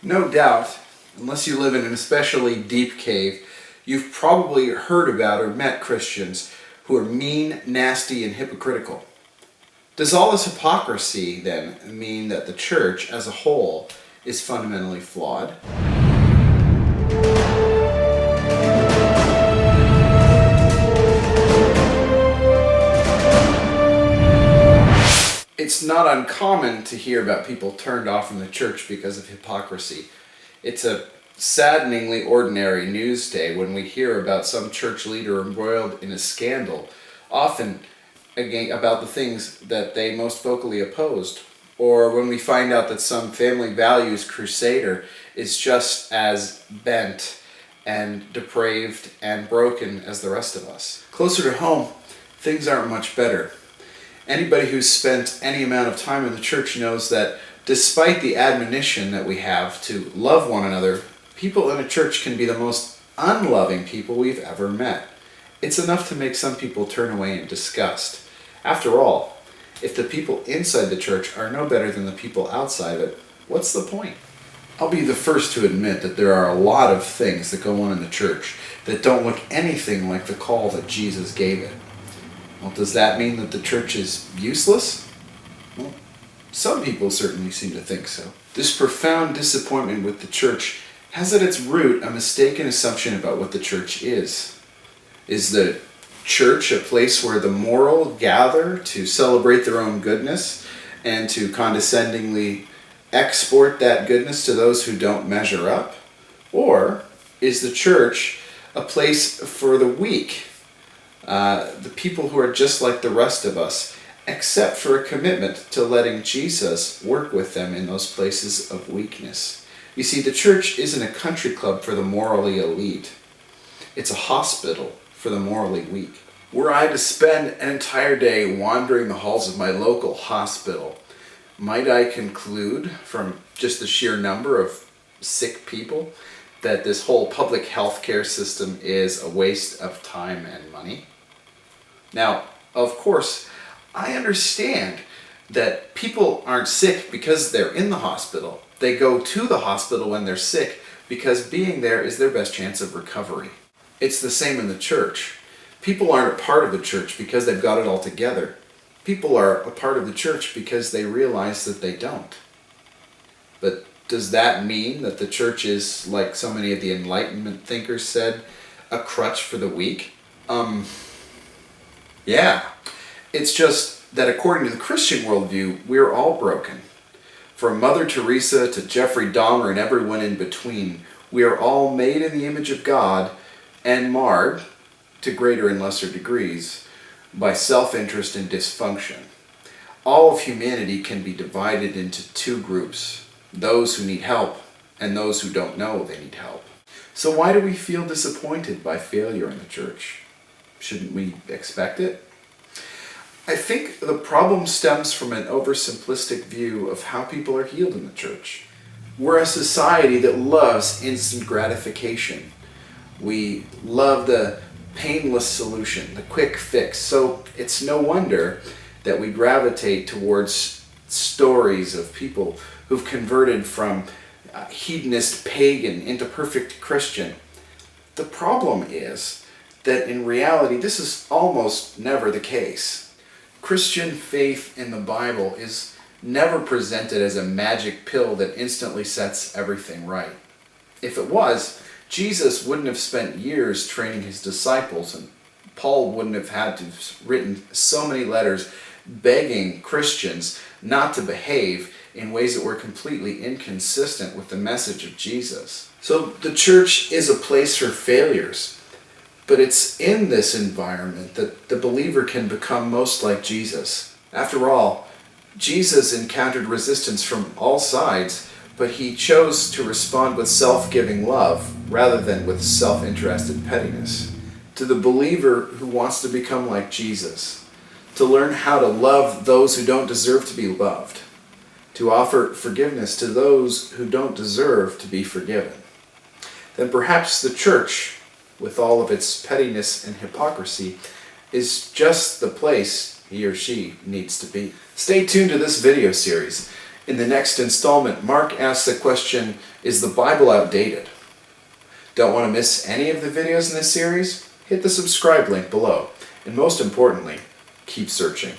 No doubt, unless you live in an especially deep cave, you've probably heard about or met Christians who are mean, nasty, and hypocritical. Does all this hypocrisy, then, mean that the church as a whole is fundamentally flawed? It's not uncommon to hear about people turned off from the church because of hypocrisy. It's a saddeningly ordinary news day when we hear about some church leader embroiled in a scandal, often again about the things that they most vocally opposed, or when we find out that some family values crusader is just as bent and depraved and broken as the rest of us. Closer to home, things aren't much better. Anybody who's spent any amount of time in the church knows that despite the admonition that we have to love one another, people in a church can be the most unloving people we've ever met. It's enough to make some people turn away in disgust. After all, if the people inside the church are no better than the people outside it, what's the point? I'll be the first to admit that there are a lot of things that go on in the church that don't look anything like the call that Jesus gave it. Well, does that mean that the church is useless? Well, some people certainly seem to think so. This profound disappointment with the church has at its root a mistaken assumption about what the church is. Is the church a place where the moral gather to celebrate their own goodness and to condescendingly export that goodness to those who don't measure up? Or is the church a place for the weak? The people who are just like the rest of us, except for a commitment to letting Jesus work with them in those places of weakness. You see, the church isn't a country club for the morally elite. It's a hospital for the morally weak. Were I to spend an entire day wandering the halls of my local hospital, might I conclude from just the sheer number of sick people that this whole public health care system is a waste of time and money? Now, of course, I understand that people aren't sick because they're in the hospital. They go to the hospital when they're sick because being there is their best chance of recovery. It's the same in the church. People aren't a part of the church because they've got it all together. People are a part of the church because they realize that they don't. But does that mean that the church is, like so many of the Enlightenment thinkers said, a crutch for the weak? Yeah. It's just that according to the Christian worldview, we're all broken. From Mother Teresa to Jeffrey Dahmer and everyone in between, we are all made in the image of God and marred, to greater and lesser degrees, by self-interest and dysfunction. All of humanity can be divided into two groups, those who need help and those who don't know they need help. So why do we feel disappointed by failure in the church? Shouldn't we expect it? I think the problem stems from an oversimplistic view of how people are healed in the church. We're a society that loves instant gratification. We love the painless solution, the quick fix. So it's no wonder that we gravitate towards stories of people who've converted from hedonist pagan into perfect Christian. The problem is that in reality, this is almost never the case. Christian faith in the Bible is never presented as a magic pill that instantly sets everything right. If it was, Jesus wouldn't have spent years training his disciples, and Paul wouldn't have had to have written so many letters begging Christians not to behave in ways that were completely inconsistent with the message of Jesus. So the church is a place for failures. But it's in this environment that the believer can become most like Jesus. After all, Jesus encountered resistance from all sides, but he chose to respond with self-giving love rather than with self-interested pettiness. To the believer who wants to become like Jesus, to learn how to love those who don't deserve to be loved, to offer forgiveness to those who don't deserve to be forgiven, then perhaps the church, with all of its pettiness and hypocrisy, is just the place he or she needs to be. Stay tuned to this video series. In the next installment, Mark asks the question, is the Bible outdated? Don't want to miss any of the videos in this series? Hit the subscribe link below. And most importantly, keep searching.